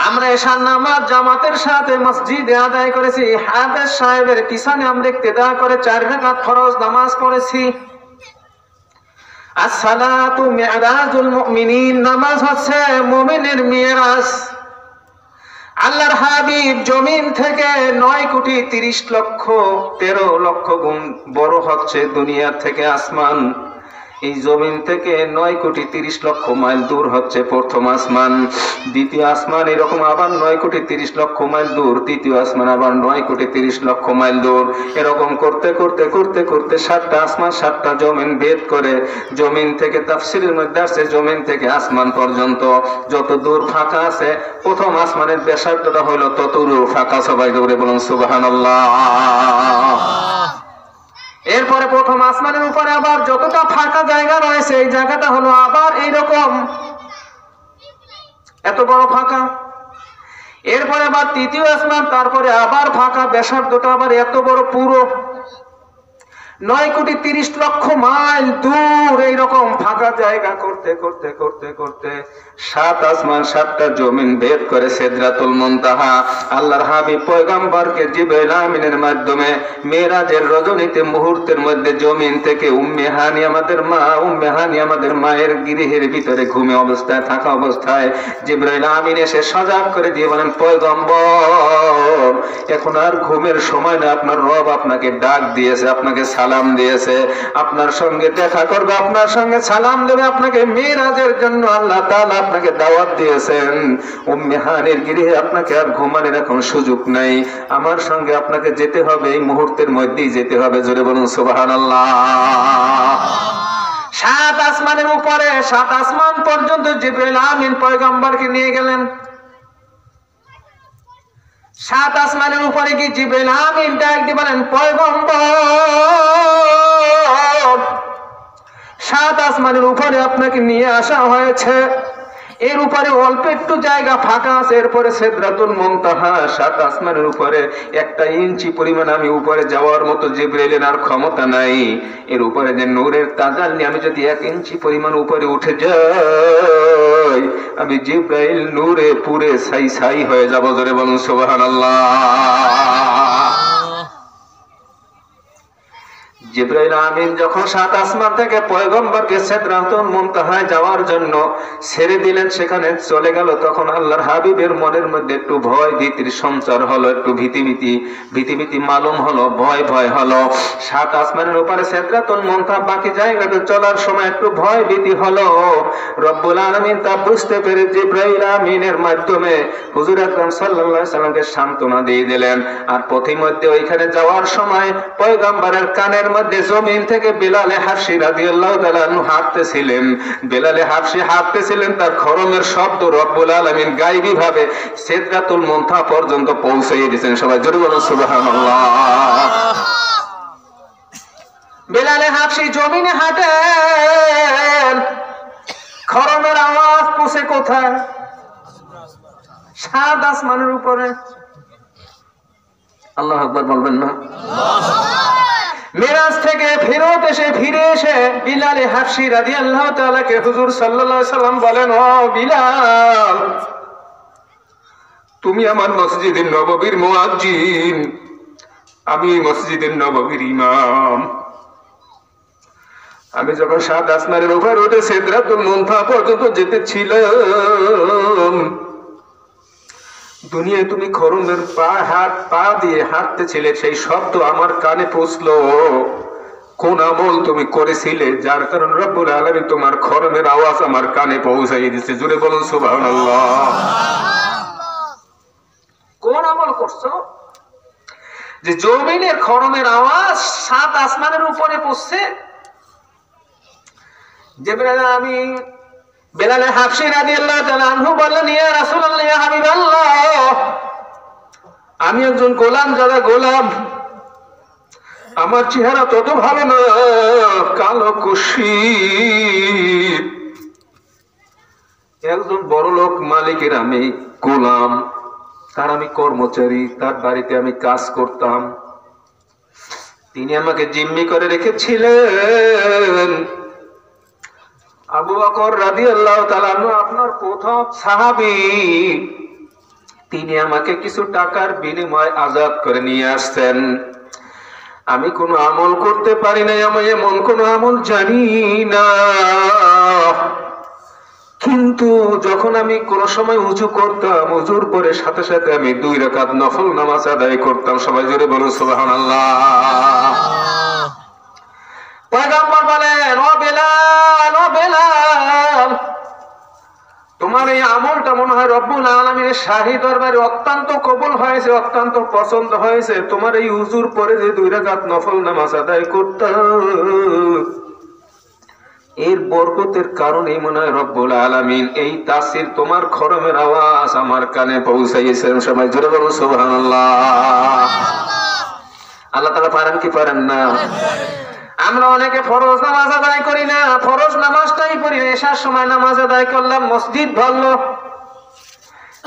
আমরা এশার নামাজ জামাতের সাথে মসজিদে আদায় করেছি। হাফেজ সাহেবের পিছনে আমরা ইক্তেদা করে 4 রাকাত ফরজ নামাজ পড়েছি। as-salatu mi'rajul mu'minin, নামাজ হচ্ছে মুমিনের মিরাজ। আল্লাহর হাবিব জমিন থেকে 9,30,13,00,000 গুণ বড় হচ্ছে দুনিয়া থেকে আসমান। এই জমিন থেকে 9,30,00,000 মাইল দূর হচ্ছে প্রথম আসমান। দ্বিতীয় আসমান এরকম আবার 9,30,00,000 মাইল দূর। তৃতীয় আসমান আবার 9,30,00,000 মাইল দূর। এরকম করতে করতে করতে করতে 7টা আসমান 7টা জমিন ভেদ করে জমিন থেকে, তাফসীরের মধ্যে আছে জমিন থেকে আসমান পর্যন্ত যত দূর ফাঁকা আছে, প্রথম আসমানের ব্যাসার্ধটা হলো তত দূর ফাঁকা। সবাই দৌড়ে বলুন সুবহানাল্লাহ। এরপরে প্রথম আসমানের উপরে আবার যতটা ফাঁকা জায়গা রয়েছে, এই জায়গাটা হলো আবার এইরকম এত বড় ফাঁকা। এরপরে আবার তৃতীয় আসমান, তারপরে আবার ফাঁকা, ব্যাসার্ধটা আবার এত বড়, পুরো 9,30,00,000 মাইল দূর এইরকম ফাঁকা জায়গা করতে করতে করতে করতে 7 আসমান 7টা জমিন ভেদ করে সিদরাতুল মুনতাহা আল্লাহর হাবিব পয়গম্বরকে জিবরাইল আমিনের মাধ্যমে মেরাজের রজনীতে মুহূর্তের মধ্যে জমিন থেকে উম্মে হানি আমাদের মায়ের গৃহের ভিতরে ঘুমে অবস্থায় থাকা অবস্থায় জিবরাইল আমিন এসে সজাগ করে দিয়ে বলেন, পয়গম্বর এখন আর ঘুমের সময় না, আপনার রব আপনাকে ডাক দিয়েছে, আপনাকে সালাম দিয়েছে, আপনার সঙ্গে দেখা করবে, আপনার সঙ্গে সালাম দেবে, আপনাকে মেরাজের জন্য আল্লাহ তাআলা আপনাকে দাওয়াত দিয়েছেন। উম্মে হানির গৃহে আপনাকে আর ঘুমানোর এখন সুযোগ নাই, আমার সঙ্গে আপনাকে যেতে হবে, এই মুহূর্তের মধ্যেই যেতে হবে। জোরে বলুন সুবহানাল্লাহ। 7 আসমানের উপরে 7 আসমান পর্যন্ত জিবরাইল আমিন পয়গম্বরকে নিয়ে গেলেন। 7 আসমানের উপরে কি জিবরাইল আমিন ডাক দিয়ে বলেন, পয়গম্বর 7 আসমানের উপরে আপনাকে নিয়ে আসা হয়েছে, এর উপরে অল্প একটু জায়গা ফাঁকা আছে, এরপরে সিদরাতুল মুনতাহা 7 আসমানের উপরে 1 ইঞ্চি পরিমাণ আমি উপরে যাওয়ার মতো জিবরাইলের আর ক্ষমতা নাই। এর উপরে যে নূরের তাজাল্লি, আমি যদি 1 ইঞ্চি পরিমাণ উপরে উঠে যাই, আমি জিবরাইল নূরে পুরে ছাই হয়ে যাব। জোরে বলুন সুবহানাল্লাহ। জিবরাইল আমিন যখন 7 আসমান থেকে পয়গম্বরকে সিদরাতুল মুনতাহায় যাওয়ার জন্য ছেড়ে দিলেন, সেখানে চলে গেল, তখন আল্লাহর হাবিবের মনের মধ্যে একটু ভয় ভীতির সঞ্চার হলো, একটু ভীতি মালুম হলো, ভয় হলো। 7 আসমানের উপরে সিদরাতুল মুনতাহা বাকি জায়গাতে চলার সময় একটু ভয় ভীতি হলো। রব্বুল আলামিন তা বুঝতে পেরে জিবরাইল আমিনের মাধ্যমে হুজুর আকরাম সাল্লাল্লাহু আলাইহি সাল্লামকে সান্ত্বনা দিয়ে দিলেন। আর পথিমধ্যে ওইখানে যাওয়ার সময় পয়গম্বরের কানের মধ্যে জমিন থেকে বিলাল হাবশী রাদিয়াল্লাহু তাআলা আনহু হাঁটতেছিলেন। বিলাল হাবশী হাঁটতেছিলেন, তার খরমের শব্দ রব্বুল আলামিন গায়বী ভাবে সিদরাতুল মুনতাহা পর্যন্ত পৌঁছে দিয়েছেন। সবাই জোরে বলুন সুবহানাল্লাহ। বিলাল হাবশী জমিনে হাঁটেন, খরমের আওয়াজ পৌঁছে কোথায়? 7 আসমানের উপরে। আল্লাহু আকবার বলবেন না? মিরাজ থেকে ফিরে এসে বিলাল হাবশী রাদিয়াল্লাহু তাআলা কে হুজুর সাল্লাল্লাহু আলাইহি সাল্লাম বলেন, ও বিলাল, তুমি আমার মসজিদে নববীর মুয়াজ্জিন, আমি মসজিদে নববীর ইমাম। আমি যখন 7 আসমানের উপর উঠে সিদরাতুল মুনতাহা পর্যন্ত যেতেছিলাম, দুনিয়ায় তুমি খরমের পা দিয়ে হাঁটতেছিলে, সেই শব্দ আমার কানে পৌঁছলো। কোন আমল তুমি করেছিলে যার কারণে রব্বুল আলামিন তোমার খরমের আওয়াজ আমার কানে পৌঁছাই দিয়েছে? জোরে বলুন সুবহানাল্লাহ। কোন আমল করছো যে জমিনের খরমের আওয়াজ 7 আসমানের উপরে পৌঁছছে? জিবরাইল আমিন বিলাল হাবশী রাদিয়াল্লাহু তাআলা আনহু বললেন, ইয়া রাসূলুল্লাহ, ইয়া হাবিবাল্লাহ, আমি একজন গোলাম, যারা গোলাম, আমার চেহারা তত ভালো না, কালো কুশিত, একজন বড় লোক মালিকের আমি গোলাম, তার আমি কর্মচারী, তার বাড়িতে আমি কাজ করতাম, তিনি আমাকে জিম্মি করে রেখেছিলেন। আবু বকর রাদিয়াল্লাহু তাআলা আনহু আপনার প্রথম সাহাবী, তিনি আমাকে কিছু টাকার বিনিময়ে আজাদ করে নিয়ে আসছেন। আমি কোনো আমল করতে পারি নাই, আমি এমন কোনো আমল জানি না, কিন্তু যখন আমি কোন সময় উজু করতাম, উজুর পরে সাথে সাথে আমি 2 রাকাত নফল নামাজ আদায় করতাম। সবাই জোরে বলুন সুবহানাল্লাহ। পয়গম্বর বলেন, ও বেলাল, ও বেলাল, তোমার এই আমলটা মনে হয় রব্বুল আলামিনের শাহী দরবারে অত্যন্ত কবুল হয়েছে, অত্যন্ত পছন্দ হয়েছে। তোমার এই উজুর পরে যে 2 রাকাত নফল নামাজ আদায় করতাম, এর বরকতের কারণে মনে হয় রব্বুল আলামিন এই তাসির তোমার খরমের আওয়াজ আমার কানে পৌঁছাইয়েছেন। সবাই জোরে বলুন সুবহানাল্লাহ। আল্লাহ তাআলা পারেন কি পারেন না? আমরা অনেকে ফরজ নামাজ আদায় করি না, ফরজ নামাজটাই পড়ি না। এশার সময় নামাজ আদায় করলাম, মসজিদ ভরল।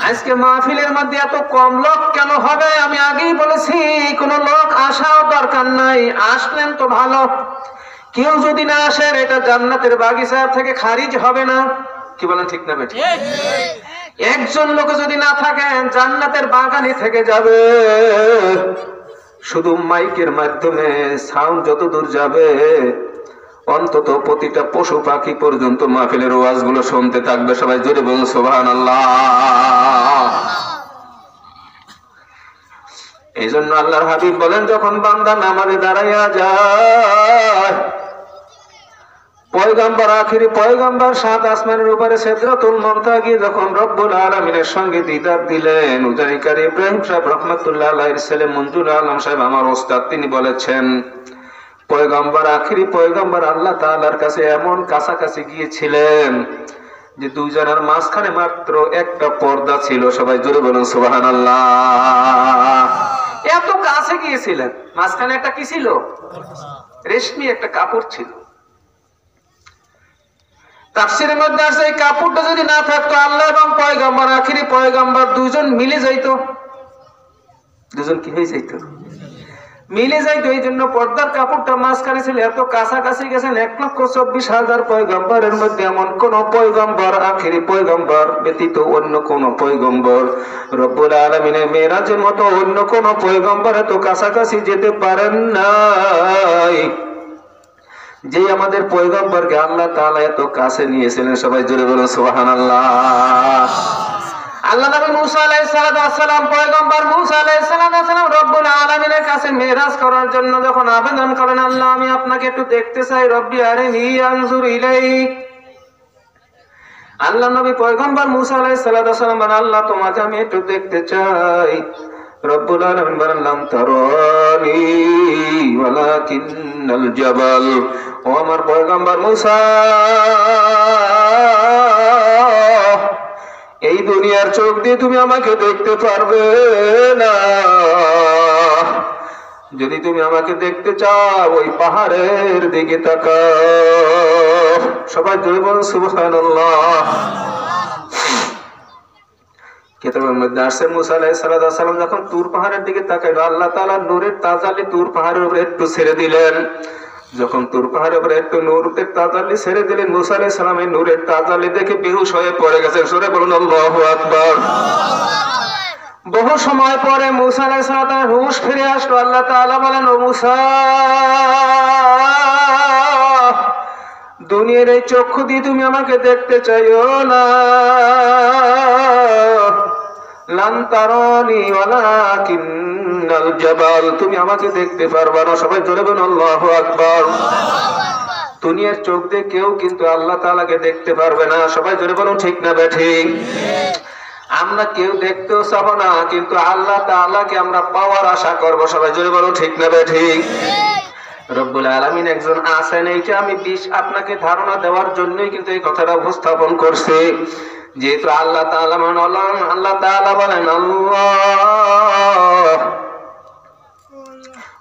আজকে মাহফিলের মধ্যে এত কম লোক কেন হবে? আমি আগেই বলেছি, কোন লোক আসাও দরকার নাই, আসলেন তো ভালো। কেউ যদি না আসেন, এটা জান্নাতের বাগিচা থেকে খারিজ হবে না। কি বলেন, ঠিক না বেঠিক? একজন লোক যদি না থাকেন, জান্নাতের বাগানে থেকে যাবে। শুধু মাইকের মাধ্যমে সাউন্ড যত দূর যাবে, অন্তত প্রতিটা পশু পাখি পর্যন্ত মাহফিলের ওয়াজগুলো শুনতে থাকবে। সবাই জোরে বলুন সুবহানাল্লাহ। এই জন্য আল্লাহর হাবিব বলেন, যখন বান্দা নামাজে দাঁড়াইয়া যায়, পয়গম্বর, আখিরি পয়গম্বর 7 আসমানের উপরে সিদরাতুল মুনতাহা গিয়ে যখন রব্বুল আলামিনের সঙ্গে দিদার দিলেন, উজারিকারী ইব্রাহিম সাহেব রাহমাতুল্লাহ আলাইহির ছেলে মঞ্জুর আলম সাহেব, আমার ওস্তাদ, তিনি বলেছেন, পয়গম্বর, আখিরি পয়গম্বর আল্লাহ তাআলার কাছে এমন কাছাকাছি গিয়েছিলেন যে 2 জনের মাঝখানে মাত্র একটা পর্দা ছিল। সবাই জোরে বলুন সুবহানাল্লাহ। এত কাছে গিয়েছিলেন, মাঝখানে একটা কি ছিল? রেশমি একটা কাপড় ছিল। তাফসীরের মধ্যে আছে, এই কাপড়টা যদি না থাকতো, আল্লাহ এবং পয়গম্বর, আখিরি পয়গম্বর 2 জন মিলে যাইতো। 2 জন কি হয়ে যাইতো? মিলে যাইতো। এই জন্য পর্দার কাপড়টা মাঝখানে ছিল। এত কাছাকাছি গেছেন। 1,24,000 পয়গম্বরের মধ্যে এমন কোন পয়গম্বর, আখিরি পয়গম্বর ব্যতীত অন্য কোন পয়গম্বর, রব্বুল আলামিনের মেরাজের মতো অন্য কোন পয়গম্বর এত কাছাকাছি যেতে পারেন নাই, যে আমাদের পয়গম্বরকে আল্লাহ তাআলা এত কাছে নিয়েছিলেন। সবাই জোরে বলুন সুবহানাল্লাহ। আল্লাহ নবী মুসা আলাইহিস সালাম, পয়গম্বর মুসা আলাইহিস সালাম রব্বুল আলামিনের কাছে মেরাজ করার জন্য যখন আবেদন করেন, আল্লাহ আমি আপনাকে একটু দেখতে চাই, রব্বি আরিনি আনজুর ইলাইক। আল্লাহ নবী পয়গম্বর মুসা আলাইহিস সালাম বলেন, আল্লাহ তোমাকে আমি একটু দেখতে চাই। রব্বুল আলামিন বলেন, লাম তারানি ওয়ালাকিন্নাল জাবাল। ও আমার পয়গম্বর মুসা, এই দুনিয়ার চোখ দিয়ে তুমি আমাকে দেখতে পারবে না। যদি তুমি আমাকে দেখতে চাও, ওই পাহাড়ের দিকে তাকাও। সবাই জোরে বলুন সুবহানাল্লাহ। কিতাবের মধ্যে আসছে, মুসা আলাইহিস সালাম যখন তুর পাহাড়ের দিকে তাকাইল, আল্লাহ তাআলা নূরের তাজাল্লি তুর পাহাড়ের উপরে একটু ছেড়ে দিলেন। যখন তুর পাহাড়ের উপরে একটু নূরের তাজাল্লি ছেড়ে দিলেন, মুসা আলাইহিস সালাম এই নূরের তাজাল্লি দেখে বেহুশ হয়ে পড়ে গেছেন। সূরা বলুন আল্লাহু আকবার। বহু সময় পরে মুসা আলাইহিস সালাম হুঁশ ফিরে আসলো। আল্লাহ তাআলা বলেন, ও মুসা, দুনিয়ার এই চক্ষু দিয়ে তুমি আমাকে দেখতে চাইও না। লান তারানি ওয়ালাকিন্নাল জাবাল, তুমি আমাকে দেখতে পারবা না। সবাই জোরে বলুন আল্লাহু আকবার। দুনিয়ার চোখ দিয়ে কেউ কিন্তু আল্লাহ তাআলাকে দেখতে পারবে না। সবাই জোরে বলুন ঠিক না বেঠিক? আমরা কেউ দেখতেও চাবো না, কিন্তু আল্লাহ তাআলাকে আমরা পাওয়ার আশা করবো। সবাই জোরে বলুন ঠিক না বেঠিক? রব্বুল আলামিন একজন আছেন, এইটা আমি আপনাকে ধারণা দেওয়ার জন্যই কিন্তু এই কথাটা উপস্থাপন করছি। যেহেতু আল্লাহ তাআলা আল্লাহ তাআলা বলেন, আল্লাহ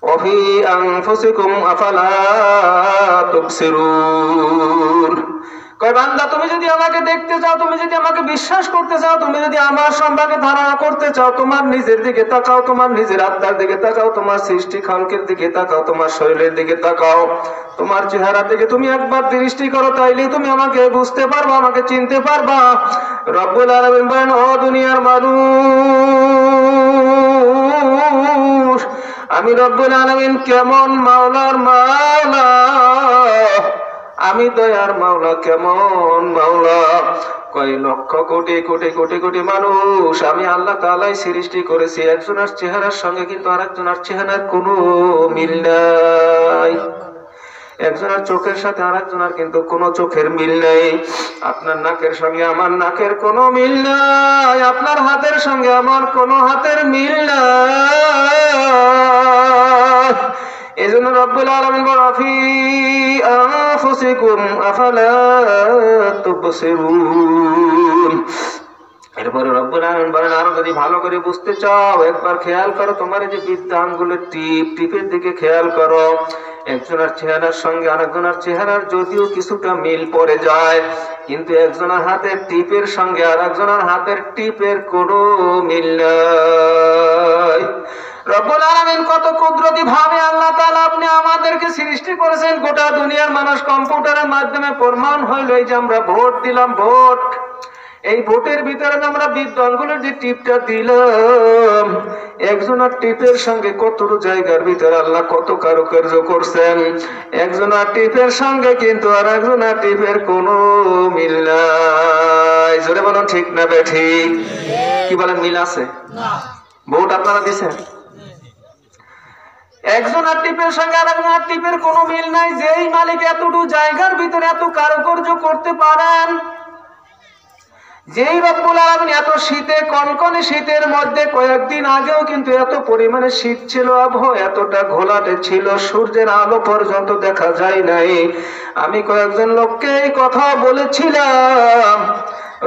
ওয়াফি আনফুসিকুম আফালা তুবসিরুন। কয় বান্দা, তুমি যদি আমাকে দেখতে চাও, তুমি যদি আমাকে বিশ্বাস করতে চাও, তুমি যদি আমার সম্পর্কে ধারণা করতে চাও, তোমার নিজের দিকে তাকাও, তোমার নিজের আত্মার দিকে তাকাও, তোমার সৃষ্টি খালকের দিকে তাকাও, তোমার শরীরের দিকে তাকাও, তোমার চেহারার দিকে তুমি একবার দৃষ্টি করো, তাইলে তুমি আমাকে বুঝতে পারবা, আমাকে চিনতে পারবা। রব্বুল আলামিন বলেন, ও দুনিয়ার মানুষ, মানুষ, আমি রব্বুল আলামিন কেমন মাওলার মাওলা, আমি দয়ার মাওলা কেমন মাওলা। কয় লক্ষ কোটি কোটি কোটি কোটি মানুষ আমি আল্লাহ তাআলাই সৃষ্টি করেছি, একজনের চেহারার সঙ্গে কিন্তু আরেকজনের চেহারার কোনো মিল নাই, একজনের চোখের সাথে আরেকজনের কিন্তু কোনো চোখের মিল নাই, আপনার নাকের সঙ্গে আমার নাকের কোনো মিল নাই, আপনার হাতের সঙ্গে আমার কোনো হাতের মিল নাই। এজন্য রব্বুল আলামিন বলেন ফি আনফুসিকুম আফালা তুবসিরুন। এরপরে রব্বুল আলামিন বলেন আরো যদি ভালো করে বুঝতে চাও একবার খেয়াল করো তোমার এই যে বৃদ্ধ আঙ্গুলের টিপের দিকে খেয়াল করো, একজনের চেহারার সঙ্গে আরেকজনের চেহারার যদিও কিছুটা মিল পড়ে যায়, কিন্তু একজনের হাতের টিপের সঙ্গে আরেকজনের হাতের টিপের কোনো মিল নাই। রব্বুল আলামিন কত কুদরতি ভাবে আল্লাহ তাআলা আপনি আমাদেরকে সৃষ্টি করেছেন। গোটা দুনিয়ার মানুষ কম্পিউটারের মাধ্যমে প্রমাণ হইল, এই যে আমরা ভোট দিলাম, ভোট, এই ভোটের ভিতরে আমরা বৃদ্ধ আঙ্গুলের যে টিপটা দিলাম, একজনের টিপের সঙ্গে কত জায়গার ভিতরে আল্লাহ কত কারুকার্য করছেন, একজনের টিপের সঙ্গে কিন্তু আর একজনের টিপের কোনো মিল নাই। জোরে বলুন ঠিক না বেঠিক? কি বলেন, মিল আছে? ভোট আপনারা দিছেন, একজনের টিপের সঙ্গে আরেকজনের টিপের কোনো মিল নাই। যেই মালিক এতটুকু জায়গার ভিতরে এত কারুকার্য করতে পারেন, যেই রব্বুল আলামিন এত শীতে, কনকনে শীতের মধ্যে কয়েকদিন আগেও কিন্তু এত পরিমাণে শীত ছিল, আবহাওয়া এতটা ঘোলাটে ছিল, সূর্যের আলো পর্যন্ত দেখা যায় নাই। আমি কয়েকজন লোককে এই কথা বলেছিলাম,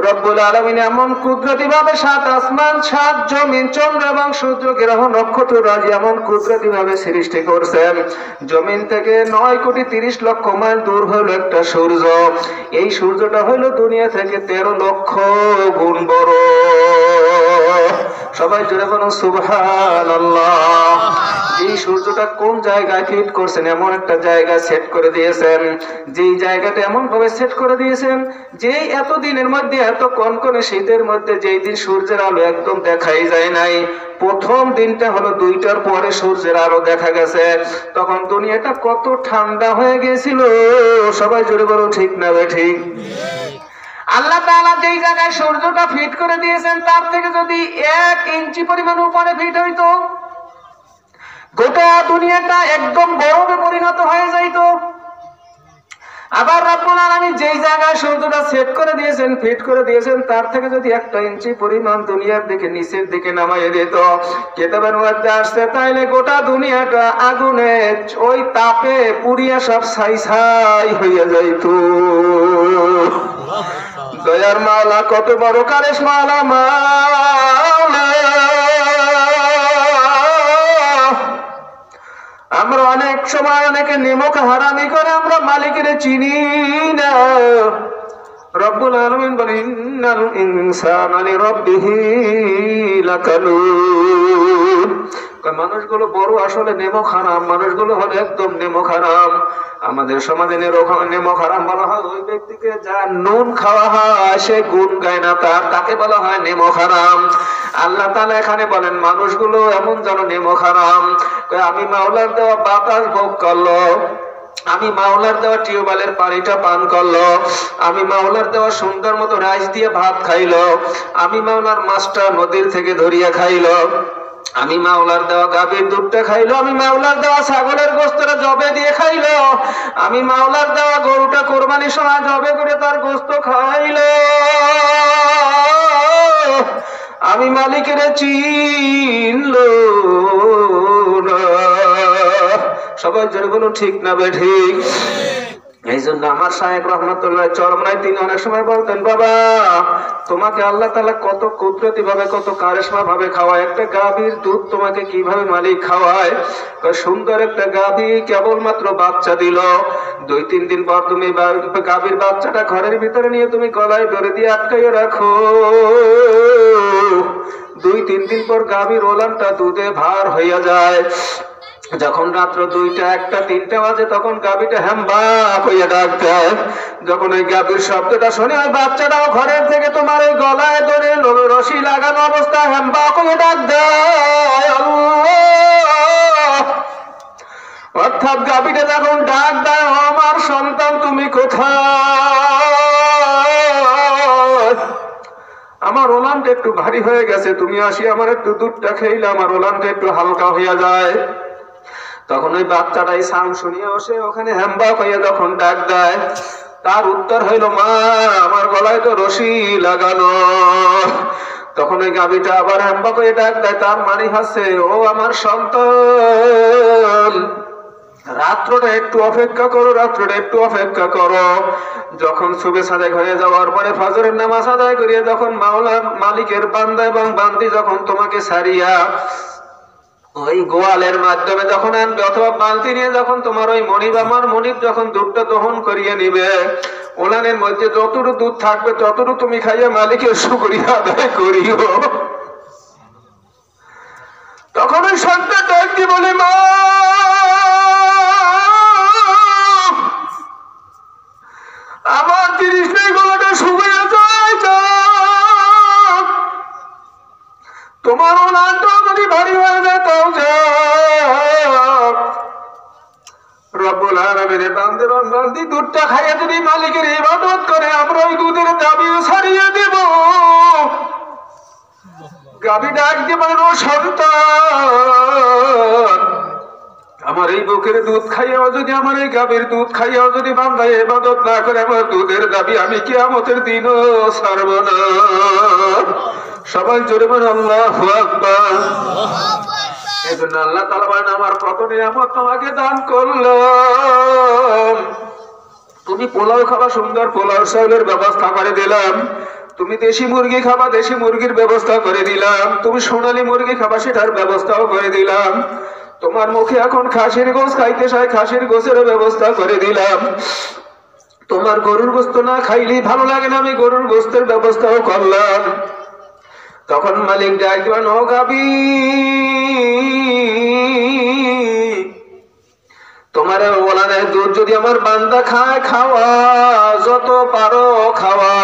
রব্বুল আলামিন এমন কুদরতি ভাবে সাত আসমান, সাত জমিন, চন্দ্র এবং সূর্য, গ্রহ, নক্ষত্র রাজি এমন কুদরতি ভাবে সৃষ্টি করছেন। জমিন থেকে 9,30,00,000 মাইল দূর হলো একটা সূর্য, এই সূর্যটা হইলো দুনিয়া থেকে 13 লক্ষ গুণ বড়। সবাই জোরে বলুন সুবহানাল্লাহ। এই সূর্যটা কোন জায়গায় ফিট করছেন, এমন একটা জায়গায় সেট করে দিয়েছেন, যেই জায়গাটা এমন ভাবে সেট করে দিয়েছেন যেই এতদিনের মধ্যে, এত কনকনে শীতের মধ্যে যেই দিন সূর্যের আলো একদম দেখাই যায় নাই, প্রথম দিনটা হলো 2টার পরে সূর্যের আলো দেখা গেছে, তখন দুনিয়াটা কত ঠান্ডা হয়ে গেছিল। সবাই জোরে বলুন ঠিক না ঠিক? আল্লাহ তাআলা যেই জায়গায় সূর্যটা ফিট করে দিয়েছেন তার থেকে যদি 1 ইঞ্চি পরিমাণ উপরে ফিট হইতো, গোটা দুনিয়াটা একদম বরফে পরিণত হয়ে যাইত। আবার রব্বুল আলামিন যেই জায়গায় সূর্যটা সেট করে দিয়েছেন, ফিট করে দিয়েছেন, তার থেকে যদি 1 ইঞ্চি পরিমাণ দুনিয়ার দিকে নিচের দিকে নামাইয়ে দিত, কিতাবের মধ্যে আসছে তাইলে গোটা দুনিয়াটা আগুনে ওই তাপে পুড়িয়া সব ছাই ছাই হইয়া যাইত। দয়ার মাওলা কত বড় কারেশ মাওলা, মাওলা আমরা অনেক সময় অনেকে নিমক হারামি করে আমরা মালিকের চিনি না। রব্বুল আলামিন বলেন ইন্নাল ইনসানা লিরাব্বিহি লাকানুন। মানুষগুলো বড় আসলে নেমক হারাম, মানুষগুলো হলো একদম নেমক হারাম। আমাদের সমাজে নেমক হারাম বলা হয় ওই ব্যক্তিকে যার নুন খাওয়া হয় সে গুণ গায় না তাকে বলা হয় নেমক হারাম। আল্লাহ তাআলা এখানে বলেন মানুষগুলো এমন যেন নেমক হারাম। আমি মাওলার দেওয়া বাতাস ভোগ করলো, আমি মাওলার দেওয়া টিউবওয়েলের পানিটা পান করলো, আমি মাওলার দেওয়া সুন্দর মতো রাইস দিয়ে ভাত খাইলো, আমি মাওলার মাছটা নদীর থেকে ধরিয়া খাইলো, আমি মাওলার দেওয়া গাভীর দুধটা খাইলো, আমি মাওলার দেওয়া ছাগলের গোস্তটা জবে দিয়ে খাইলো, আমি মাওলার দেওয়া গরুটা কোরবানির সময় জবে করে তার গোস্ত খাইলো। আমি মালিকের চিনলো না। সবাই জোরে বলুন ঠিক না বেঠিক? এই জন্য আমার সাহেব রহমতুল্লাহ চরমনায় তিনি অনেক সময় বলতেন, বাবা তোমাকে আল্লাহ তাআলা কত কুদরতি ভাবে, কত কারিশমা ভাবে খাওয়ায়। একটা গাভীর দুধ তোমাকে কিভাবে মালিক খাওয়ায়? সুন্দর একটা গাভী কেবলমাত্র বাচ্চা দিল, 2-3 দিন পর তুমি গাভীর বাচ্চাটা ঘরের ভিতরে নিয়ে তুমি গলায় দড়ি দিয়ে আটকাইয়ে রাখো, 2-3 দিন পর গাভীর ওলানটা দুধে ভার হইয়া যায়। যখন রাত্র 2টা, 1টা, 3টা বাজে তখন গাভীটা হ্যাম্বা হইয়া ডাক দেয়। যখন ওই গাভীর শব্দটা শুনে ওই বাচ্চাটাও ঘরের থেকে তোমার এই গলায় ধরে রশি লাগানো অবস্থায় হ্যাম্বা হইয়া ডাক দেয়, আল্লাহ অর্থাৎ গাভীটা যখন ডাক দেয়, আমার সন্তান তুমি কোথায়? আমার ওলানটা একটু ভারী হয়ে গেছে, তুমি আসি আমার একটু দুধটা খেইলে আমার ওলানটা একটু হালকা হইয়া যায়। তখন ওই বাচ্চাটাই সাউন্ড শুনিয়ে বসে ওখানে হ্যাম্বা হইয়া যখন ডাক দেয়, তার উত্তর হইল, মা আমার গলায় তো রশি লাগানো। তখন ওই গাভীটা আবার হ্যাম্বা করে ডাক দেয়, তার মানে হচ্ছে, ও আমার সন্তান, রাত্রটা একটু অপেক্ষা করো, রাত্রটা একটু অপেক্ষা করো। যখন সুবে সাদে ঘরে যাওয়ার পরে ফজরের নামাজ আদায় করিয়া যখন মাওলার মালিকের বান্দা এবং বান্দি যখন তোমাকে ছাড়িয়া ওই গোয়ালের মাধ্যমে যখন আনবে, অথবা বালতি নিয়ে যখন তোমার ওই মনিব আমার মনিব যখন দুধটা দহন করিয়ে নিবে, ওলানের মধ্যে যতটুকু দুধ থাকবে ততটুকু তুমি খাইয়া মালিকের শুকরিয়া আদায় করিও। তখন ওই সন্তান ডাক দিয়ে বলে, মা আমার জিনিস নেই, গলাটা শুকিয়ে যায়, তোমার ওলানটাও যদি ভারী হয়ে যায় তাও যাক। রব্বুল আলামিনের বান্দা বান্দি দুধটা খাইয়া যদি মালিকের ইবাদত করে, আমরা ওই দুধের দাবিও ছাড়িয়ে দেব। গাভী ডাক দিয়ে বলেন, ও সন্তান, আমার এই বুকের দুধ খাইয়াও যদি, আমার এই গাভীর দুধ খাইয়াও যদি বান্দা ইবাদত না করে, আমার দুধের দাবি আমি কিয়ামতের দিনও ছাড়ব না। সবাই জোরে বলেন আল্লাহু আকবার। এই জন্য আল্লাহ তাআলা বলেন, আমার কত নিয়ামত তোমাকে দান করলাম। তুমি পোলাও খাবা, সুন্দর পোলাও চাউলের ব্যবস্থা করে দিলাম। তুমি দেশি মুরগি খাবা, দেশি মুরগির ব্যবস্থা করে দিলাম। তুমি সোনালী মুরগি খাবা, সেটার ব্যবস্থাও করে দিলাম। তোমার মুখে এখন খাসির গোশ খাইতে চাই, খাসির গোশের ব্যবস্থা করে দিলাম। তোমার গরুর গোশত না খাইলেই ভালো লাগে না, আমি গরুর গোশতের ব্যবস্থাও করলাম। তখন মালিক ডাকবেন, ও গাভী, তোমার ওলানের দুধ যদি আমার বান্দা খায়, খাওয়া, যত পারো খাওয়া।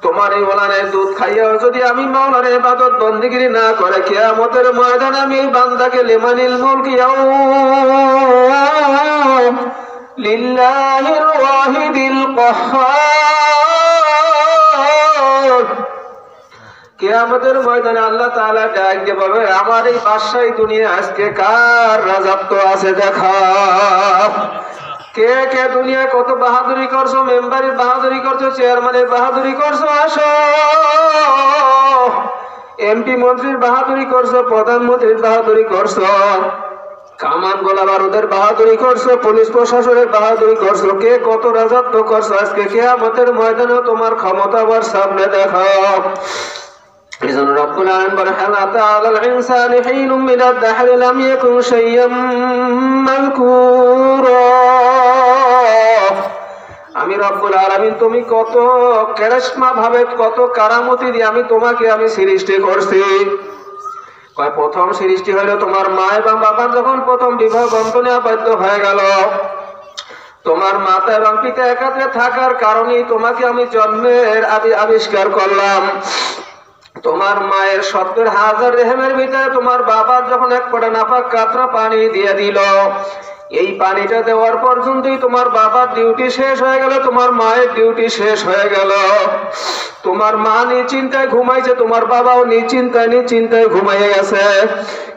তোমার এই ওলানের দুধ খাইয়াও যদি আমি মাওলার ইবাদত বন্দেগী না করে, কিয়ামতের ময়দানে আমি বান্দাকে লিমানিল মুলক ইয়াউম লিল্লাহির ওয়াহিদিল কাহ্হার, কিয়ামতের ময়দানে আল্লাহ তাআলা ডাক দিয়ে বলবে, আমার এই বাদশাহী দুনিয়া আজকে কার রাজত্ব আছে দেখাও। কে কে দুনিয়ায় কত বাহাদুরি করছো, মেম্বারের বাহাদুরি করছো, চেয়ারম্যানের বাহাদুরি করছো, আসো। এমপি মন্ত্রীর বাহাদুরি করছো, প্রধানমন্ত্রীর বাহাদুরি করছো, কামান গোলা বারুদের বাহাদুরি করছো, পুলিশ প্রশাসনের বাহাদুরি করছো, কে কত রাজত্ব করছো, আজকে কিয়ামতের ময়দানে তোমার ক্ষমতা আবার সামনে দেখাও। এজন্য রব্বুল আলামিন বলেন, হাল আতা আলাল ইনসানি হিনুম মিনাদ দাহরি লাম ইয়াকুন শাইয়্যাম মাযকুরা। আমি রব্বুল আলামিন, তুমি কত কারিশমা ভাবে, কত কারামতি দিয়ে আমি তোমাকে আমি সৃষ্টি করছি। কয় প্রথম সৃষ্টি হলো তোমার মা এবং বাবা যখন প্রথম বিবাহ বন্ধনে আবদ্ধ হয়ে গেল, তোমার মাতা এবং পিতা একত্রে থাকার কারণেই তোমাকে আমি জন্মের আবিষ্কার করলাম। তোমার মায়ের ৭০,০০০ রেহেমের ভিতরে তোমার বাবার যখন এক ফোঁটা নাপাক কাতরা পানি দিয়ে দিল, এই পানিটা দেওয়ার পর্যন্তই তোমার বাবার ডিউটি শেষ হয়ে গেল, তোমার মায়ের ডিউটি শেষ হয়ে গেল। তোমার মা নিশ্চিন্তায় ঘুমাইছে, তোমার বাবাও নিশ্চিন্তায় ঘুমাইয়ে গেছে।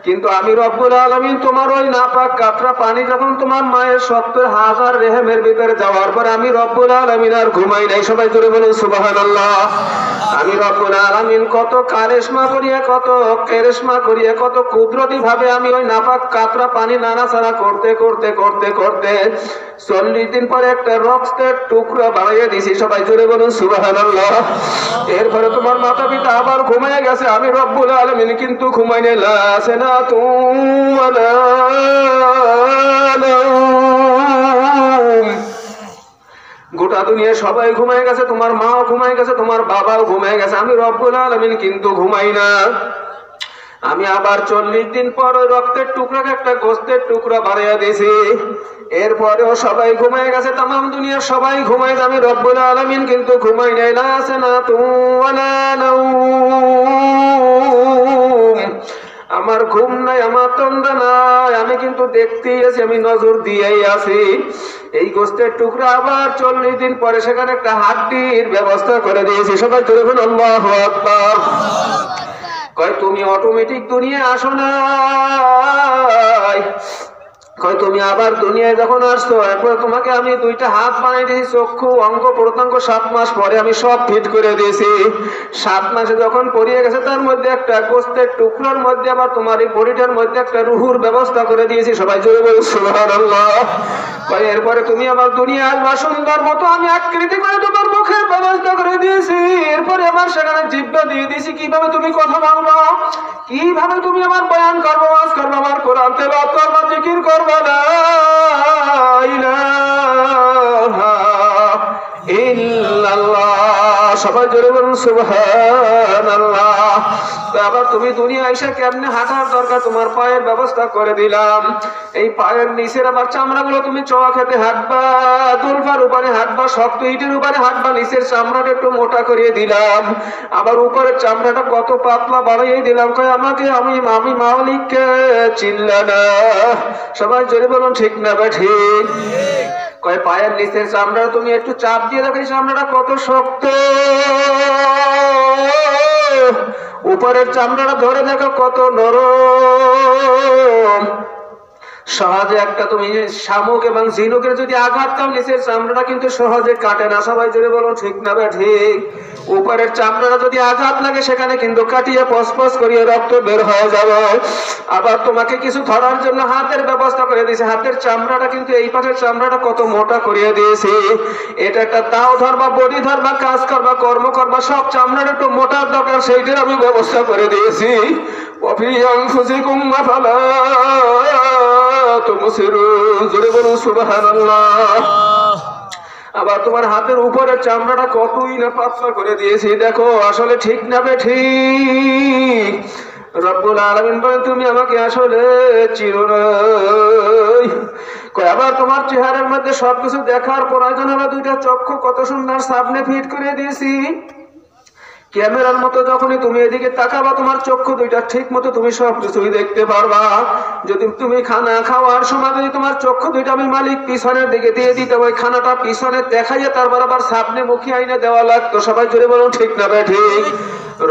কিন্তু আমি রব্বুল আলামিন তোমার ওই নাপাক কাতরা পানি যখন তোমার মায়ের ৭০,০০০ রেহেমের ভিতরে যাওয়ার পর আমি রব্বুল আলামিন আর ঘুমাই নাই। সবাই জোরে বলুন সুবহানাল্লাহ। আমি রব্বুল আলামিন কত কারিশমা করিয়া, কত কেরেশমা করিয়া, কত কুদরতি ভাবে আমি ওই নাপাক কাতরা পানি নাড়াচাড়া করতে করতে করতে করতে ৪০ দিন পরে একটা রক্তের টুকরা বাড়াইয়া দিছি। সবাই জোরে বলুন সুবহানাল্লাহ। এরপরে তোমার মাতা পিতা আবার ঘুমাইয়া গেছে, আমি রব্বুল আলামিন কিন্তু ঘুমাই নাই। লা সিনাতুম ওয়ালা নাওম। গোটা দুনিয়া সবাই ঘুমায় গেছে, তোমার মাও ঘুমায় গেছে, তোমার বাবাও ঘুমায় গেছে, আমি রব্বুল আলামিন কিন্তু ঘুমাই না। আমি আবার ৪০ দিন পর ওই রক্তের টুকরাকে একটা গোস্তের টুকরা বাড়াইয়া দিয়েছি। এরপরেও সবাই ঘুমায় গেছে, তামাম দুনিয়ার সবাই ঘুমায়, আমি রব্বুল আলামিন কিন্তু ঘুমাই নাই। লা সিনাতুম ওয়ালা নাওম। আমার ঘুম নাই, আমার তন্দ্রা নাই, আমি কিন্তু দেখতেই আছি, আমি নজর দিয়েই আছি। এই গোস্তের টুকরা আবার 40 দিন পরে সেখানে একটা হাড্ডির ব্যবস্থা করে দিয়েছি। সবাই ধরে বলুন আল্লাহু আকবার। কয় তুমি অটোমেটিক দুনিয়া আসো নাই, কয় তুমি আবার দুনিয়ায় যখন আসছো একবার তোমাকে আমি 2টা হাত বানিয়ে দিয়েছি, চক্ষু অঙ্গ প্রত্যঙ্গ 7 মাস পরে আমি সব ফিট করে দিয়েছি। 7 মাসে যখন পড়িয়ে গেছে তার মধ্যে একটা গোস্তের টুকরার মধ্যে আবার তোমার এই বডিটার মধ্যে একটা রুহুর ব্যবস্থা করে দিয়েছি। সবাই জোরে বলুন সুবহানাল্লাহ। কয় এরপরে তুমি আবার দুনিয়া আসবা, সুন্দর মতো আমি আকৃতি করে তোমার মুখের ব্যবস্থা করে দিয়েছি। এরপরে আবার সেখানে জিহ্বা দিয়ে দিয়েছি, কিভাবে তুমি কথা বলবা, কিভাবে তুমি আমার বয়ান করবো, ওয়াজ করবো, আমার কোরআন তেলাওয়াত করবা, জিকির করবা। লা ইলাহা ইল্লাল্লাহ। সবাই জোরে বলুন সুবহানাল্লাহ। আবার তুমি দুনিয়া এসে কেমনে হাঁটার দরকার তোমার পায়ের ব্যবস্থা করে দিলাম। এই পায়ের নিচের আবার চামড়াগুলো তুমি চোয়া খেতে হাঁটবা, দুলফার উপরে হাঁটবা, শক্ত ইটের উপরে হাঁটবা, নিচের চামড়াটা একটু মোটা করিয়ে দিলাম। আবার উপরের চামড়াটা কত পাতলা বাড়িয়ে দিলাম। কয় আমাকে আমি মালিককে চিনলা না। সবাই জোরে বলুন ঠিক না বা ঠিক? কয় পায়ের নিচের চামড়া তুমি একটু চাপ দিয়ে দেখো চামড়াটা কত শক্ত, উপরের চামড়াটা ধরে দেখো কত নরম। সহজে একটা তুমি শামুক এবং ঝিনুকের যদি আঘাত দাও নিচের চামড়াটা কিন্তু সহজে কাটে না। সবাই জোরে বলুন ঠিক না বা ঠিক? উপরের চামড়াটা যদি আঘাত লাগে সেখানে কিন্তু কাটিয়ে পসপস করিয়ে রক্ত বের হয়ে যাবে। আবার তোমাকে কিছু ধরার জন্য হাতের ব্যবস্থা করে দিয়েছে, হাতের চামড়াটা কিন্তু এই পাশের চামড়াটা কত মোটা করিয়ে দিয়েছে। এটা একটা তাও ধরবা, বডি ধরবা, কাজ করবা, কর্ম করবা, সব চামড়াটা একটু মোটার দরকার, সেইটার আমি ব্যবস্থা করে দিয়েছি। ওয়াফি আনফুসিকুম আফালা তুবসিরুন। জোরে বলুন সুবহানাল্লাহ। আবার তোমার হাতের উপরের চামড়াটা কতই না পাতলা করে দিয়েছি, দেখো আসলে ঠিক না বে ঠিক? রব্বুল আলামিন বলেন তুমি আমাকে আসলে চিনো না। আবার তোমার চেহারার মধ্যে সবকিছু দেখার প্রয়োজন হলো 2টা চক্ষু কত সুন্দর সামনে ফিট করে দিয়েছি। ক্যামেরার মতো যখনই তুমি এদিকে তাকাবা তোমার চক্ষু 2টা ঠিক মতো তুমি সবকিছুই দেখতে পারবা। যদি তুমি খানা খাওয়ার সময় যদি তোমার চক্ষু 2টা আমি মালিক পিছনের দিকে দিয়ে দিতে, ওই খানাটা পিছনে দেখাইয়ে তারপর আবার সামনে মুখে আইনে দেওয়া লাগতো। সবাই জোরে বলুন ঠিক না ভাই ঠিক?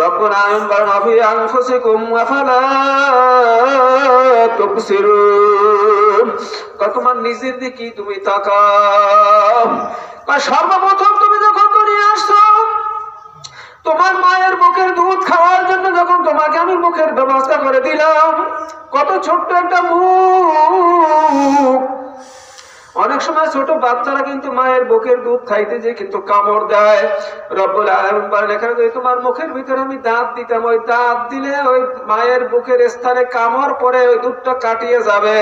রব্বুল আলামিন বলেন ওয়াফি আনফুসিকুম আফালা তুবসিরুন। তোমার নিজের দিকে তুমি তাকাও। সর্বপ্রথম তুমি যখন দুনিয়া আসছো তোমার মায়ের মুখের দুধ খাওয়ার জন্য যখন তোমাকে আমি মুখের ব্যবস্থা করে দিলাম, কত ছোট্ট একটা মুখ। অনেক সময় ছোট বাচ্চারা কিন্তু মায়ের বুকের দুধ খাইতে যে কিন্তু কামড় দেয়। রব্বুল আলামিন বলেন এখানে যদি তোমার মুখের ভিতরে আমি দাঁত দিতাম, ওই দাঁত দিলে ওই মায়ের বুকের স্থানে কামড় পরে ওই দুধটা কাটিয়ে যাবে।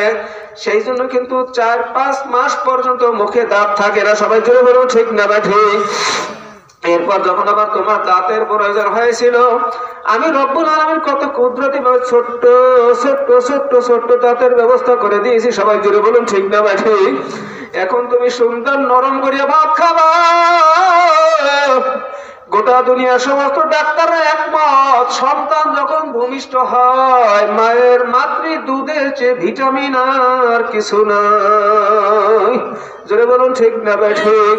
সেই জন্য কিন্তু 4-5 মাস পর্যন্ত মুখে দাঁত থাকে না। সবাই জোরে বলুন ঠিক না বা ঠিক? এরপর যখন আবার তোমার দাঁতের প্রয়োজন হয়েছিল আমি রব্বুল আলামিন কত কুদরতি ভাবে ছোট্ট ছোট্ট ছোট্ট ছোট্ট দাঁতের ব্যবস্থা করে দিয়েছি। সবাই জোরে বলুন ঠিক না বা ঠিক? এখন তুমি সুন্দর নরম করিয়া ভাত খাবা। গোটা দুনিয়ার সমস্ত ডাক্তাররা একমত সন্তান যখন ভূমিষ্ঠ হয় মায়ের মাতৃ দুধের চেয়ে ভিটামিন আর কিছু নাই। জোরে বলুন ঠিক না বা ঠিক?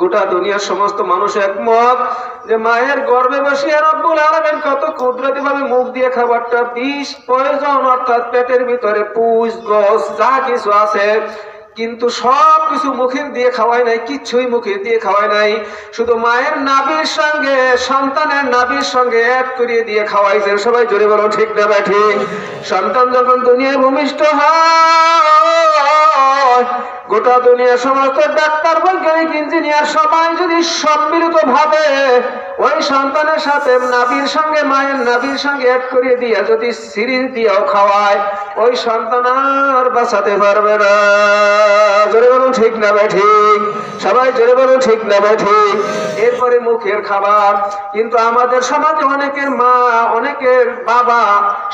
গোটা দুনিয়ার সমস্ত মানুষ একমত যে মায়ের গর্ভে বসিয়ে রব্বুল আলামিন কত কুদরতি ভাবে মুখ দিয়ে খাবারটা বিষ প্রয়োজন, অর্থাৎ পেটের ভিতরে পুষ গস যা কিছু আছে কিন্তু সব কিছু মুখের দিয়ে খাওয়ায় নাই, কিচ্ছুই মুখের দিয়ে খাওয়ায় নাই। শুধু মায়ের নাভির সঙ্গে সন্তানের নাভির সঙ্গে এক করিয়ে দিয়ে খাওয়াইছেন। সবাই জোরে বলো ঠিক না বা ঠিক? সন্তান যখন দুনিয়ায় ভূমিষ্ঠ হয় গোটা দুনিয়ার সমস্ত ডাক্তার বৈজ্ঞানিক ইঞ্জিনিয়ার সবাই যদি সম্মিলিত ভাবে ওই সন্তানের সাথে নাভির সঙ্গে মায়ের নাভির সঙ্গে এক করিয়ে দিয়ে যদি সিরিঞ্জ দিয়েও খাওয়ায় ওই সন্তান আর বাঁচাতে পারবে না। জোরে বলুন ঠিক না বা ঠিক? সবাই জোরে বলুন ঠিক না বা ঠিক? এরপরে মুখের খাবার। কিন্তু আমাদের সমাজে অনেকের মা অনেকের বাবা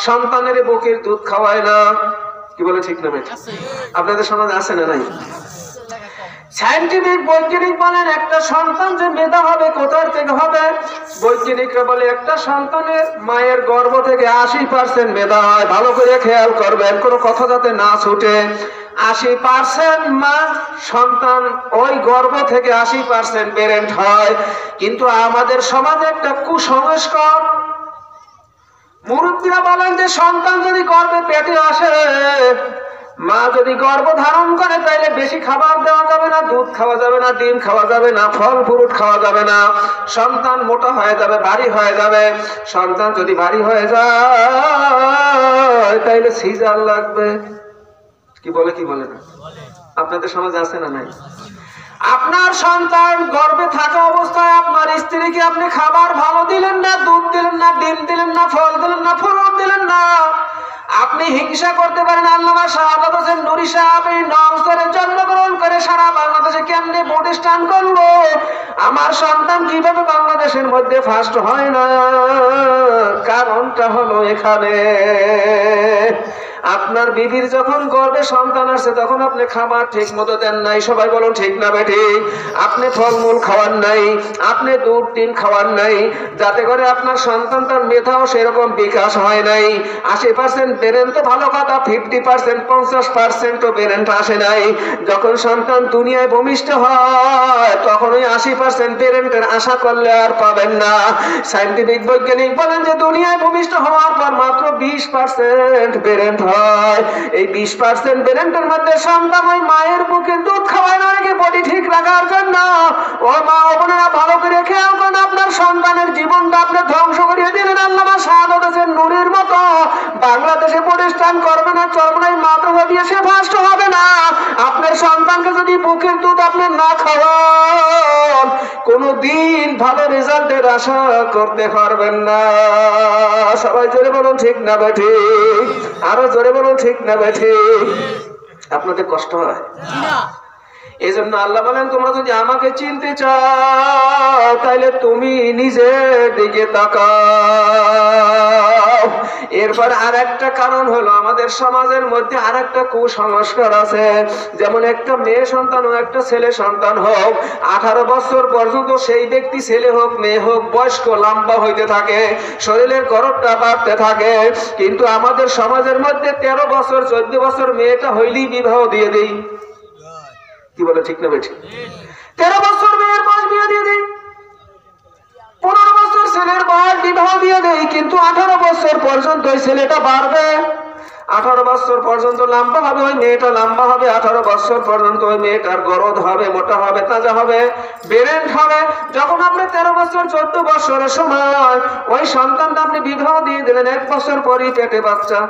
সন্তানের বুকের দুধ খাওয়ায় না। কি বলে ঠিক না? আপনাদের সমাজে আছে না নাই? সায়েন্টিফিক বৈজ্ঞানিক বলেন একটা সন্তান যে মেধা হবে কোথার থেকে হবে? বৈজ্ঞানিকরা বলে একটা সন্তানের মায়ের গর্ভ থেকে 80% মেধা হয়। ভালো করে খেয়াল করবেন, কোনো কথা যাতে না ছুটে। 80% মা সন্তান ওই গর্ভ থেকে 80% পেরেন্ট হয়। কিন্তু আমাদের সমাজে একটা কুসংস্কার, মুরব্বীরা বলেন যে সন্তান যদি গর্ভে পেটে আসে, মা যদি গর্ভ ধারণ করে তাইলে বেশি খাবার দেওয়া যাবে না, দুধ খাওয়া যাবে না, ডিম খাওয়া যাবে না, ফল ফ্রুট খাওয়া যাবে না, সন্তান মোটা হয়ে যাবে, ভারী হয়ে যাবে। সন্তান যদি ভারী হয়ে যায় তাইলে সিজার লাগবে। কি বলে না? আপনাদের সমাজে আছে না নাই? আপনার সন্তান গর্ভে থাকা অবস্থায় আপনার স্ত্রীকে আপনি খাবার ভালো দিলেন না, দুধ দিলেন না, ডিম দিলেন না, ফল দিলেন না, ফ্রুট দিলেন না। আপনি হিংসা করতে পারেন। আল্লামা শাহাদাত হোসেন নুরী সাহেব এই নওগাঁয় জন্মগ্রহণ করে সারা বাংলাদেশে কেমনে প্রতিষ্ঠান করলো, আমার সন্তান কিভাবে বাংলাদেশের মধ্যে ফার্স্ট হয় না? কারণটা হলো এখানে আপনার বিবির যখন গর্ভে সন্তান আসছে তখন আপনি খাবার ঠিক মতো দেন নাই। সবাই বলুন ঠিক না বেঠিক? আপনি ফলমূল খাওয়ান নাই, আপনি দুধ ডিম খাওয়ান নাই, যাতে করে আপনার সন্তানটার মেধাও সেরকম বিকাশ হয় নাই। 80% ব্রেন তো ভালো কথা, 50% 50% তো ব্রেন আসে নাই। যখন সন্তান দুনিয়ায় ভূমিষ্ঠ হয় তখন ওই 80% ব্রেনের আশা করলে আর পাবেন না। সায়েন্টিফিক বৈজ্ঞানিক বলেন যে দুনিয়ায় ভূমিষ্ঠ হওয়ার পর মাত্র 20% ব্রেন হয়। এই 20% ব্রেনের মধ্যে সন্তান ওই মায়ের বুকে দুধ খাওয়ায় না নাকি বডি ঠিক রাখার জন্য। ও মা ও বোনেরা ভালো করে খেয়াল করেন, আপনার সন্তানের জীবনটা আপনি ধ্বংস করিয়ে দিলেন। আল্লামা শাহাদাত হোসেন নুরীর মতো বাংলাদেশে প্রতিষ্ঠান করবে না, চরমনাই মাদ্রাসা দিয়ে সে ফার্স্ট হবে না। আপনার সন্তানকে যদি বুকের দুধ আপনি না খাওয়ান কোনদিন ভালো রেজাল্টের আশা করতে পারবেন না। সবাই জোরে বলুন ঠিক না বেঠিক? আরো জোরে বলুন ঠিক না বেঠিক? আপনাদের কষ্ট হয়? এই জন্য আল্লাহ বলেন তোমরা যদি আমাকে চিনতে চাও তাহলে তুমি নিজের দিকে তাকাও। এরপর আর একটা কারণ হলো আমাদের সমাজের মধ্যে আর একটা কুসংস্কার আছে। যেমন একটা মেয়ে সন্তান ও একটা ছেলে সন্তান হোক, 18 বছর পর্যন্ত সেই ব্যক্তি ছেলে হোক মেয়ে হোক বয়স্ক লম্বা হইতে থাকে, শরীরের গড়নটা বাড়তে থাকে। কিন্তু আমাদের সমাজের মধ্যে 13 বছর 14 বছর মেয়েটা হইলেই বিবাহ দিয়ে দেই। কি বলে ঠিক না বেঠিক? 13 বছর মেয়ের বয়স বিয়ে দিয়ে দেই, 15 বছর ছেলের বয়স বিবাহ দিয়ে দেই। কিন্তু 18 বছর পর্যন্ত ওই ছেলেটা বাড়বে, 18 বছর পর্যন্ত লম্বা হবে ওই মেয়েটা, লম্বা হবে 18 বছর পর্যন্ত ওই মেয়েটার গরদ হবে, মোটা হবে, তাজা হবে, ব্রেন হবে। যখন আপনি 13 বছর 14 বছরের সময় ওই সন্তানটা আপনি বিবাহ দিয়ে দিলেন, 1 বছর পরই পেটে বাচ্চা।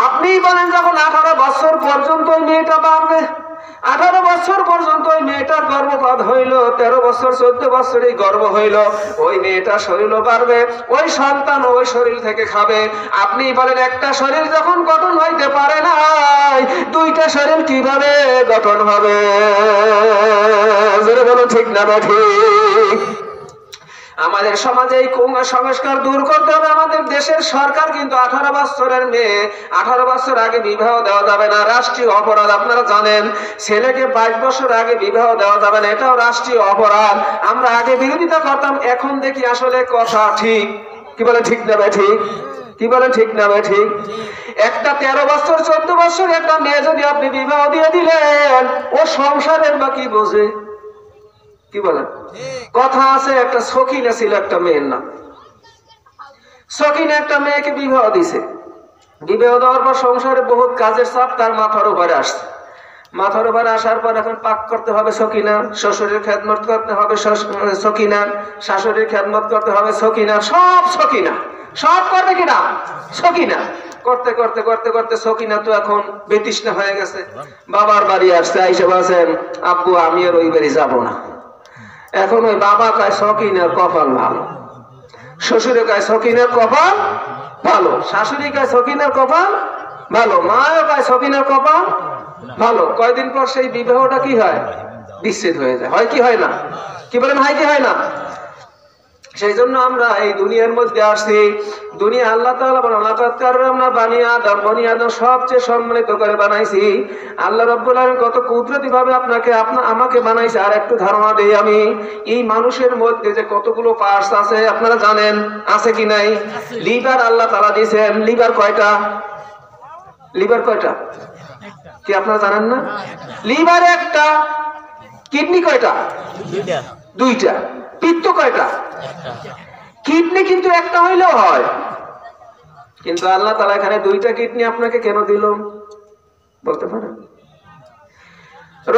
আপনি বলেন যখন 18 বছর পর্যন্ত ওই মেয়েটা বাড়বে, 18 বছর পর্যন্ত ওই মেয়েটার গর্ভপাত হইল, 13 বছর 14 বছরই গর্ভ হইল, ওই মেয়েটা শরীরও বাড়বে, ওই সন্তান ওই শরীর থেকে খাবে। আপনি বলেন একটা শরীর যখন গঠন হইতে পারে না, দুইটা শরীর কিভাবে গঠন হবে? জোরে বলো ঠিক না ঠিক? আমাদের সমাজে এই কুসংস্কার দূর করতে হবে। আমাদের দেশের সরকার কিন্তু 18 বছরের মেয়ে 18 বছর আগে বিবাহ দেওয়া যাবে না, রাষ্ট্রীয় অপরাধ। আপনারা জানেন ছেলেকে 22 বছর আগে বিবাহ দেওয়া যাবে না, এটাও রাষ্ট্রীয় অপরাধ। আমরা আগে বিরোধিতা করতাম, এখন দেখি আসলে কথা ঠিক। কি বলে ঠিক না ঠিক? কি বলে ঠিক না ঠিক? একটা 13 বছর 14 বছর একটা মেয়ে যদি আপনি বিবাহ দিয়ে দিলেন, ও সংসারের বা কি বোঝে? কি বলেন? কথা আছে, একটা সখিনা ছিল একটা মেয়ের নাম। সখিনা একটা মেয়েকে বিবাহ দিছে, বিবাহ দেওয়ার পর সংসারে বহুত কাজের চাপ তার মাথার উপরে আসছে। মাথার উপরে আসার পর এখন পাক করতে হবে সখিনা, শ্বশুরের খেদমত করতে হবে সখিনা, শাশুড়ির খেদমত করতে হবে সখিনা, সব সখিনা, সব করবে কিনা সখিনা। করতে করতে করতে করতে সখিনা তো এখন বেতৃষ্ণা হয়ে গেছে, বাবার বাড়ি আসছে, আইসা বলছেন আব্বু আমি আর ওই বাড়ি যাবো না। এখন ওই বাবা কয় সখিনের কপাল ভালো, শ্বশুরে কয় সখিনের কপাল ভালো, শাশুড়ি কয় সখিনের কপাল ভালো, মাও কয় সখিনের কপাল ভালো। কয়দিন পর সেই বিবাহটা কি হয়? বিচ্ছেদ হয়ে যায়। হয় কি হয় না? কি বলেন? হয় কি হয় না? সেই জন্য আমরা এই দুনিয়ার মধ্যে আসছি। দুনিয়া আল্লাহ তাআলা বানি আদম সবচেয়ে সম্মানিত করে বানাইছি। আল্লাহ রাব্বুল আলামিন কত কুদরতি ভাবে আমাকে বানাইছে। আর একটু ধারণা দেই আমি, এই মানুষের মধ্যে যে কতগুলো পার্টস আছে আপনারা জানেন? আছে কি নাই? লিভার আল্লাহ তাআলা দিয়েছেন। লিভার কয়টা? কি আপনারা জানেন না? লিভার একটা। কিডনি কয়টা? দুইটা। পিত্ত কয়টা? কিডনি কিন্তু একটা হইলেও হয়, কিন্তু আল্লাহ তাআলা এখানে দুইটা কিডনি আপনাকে কেন দিল বলতে পারেন?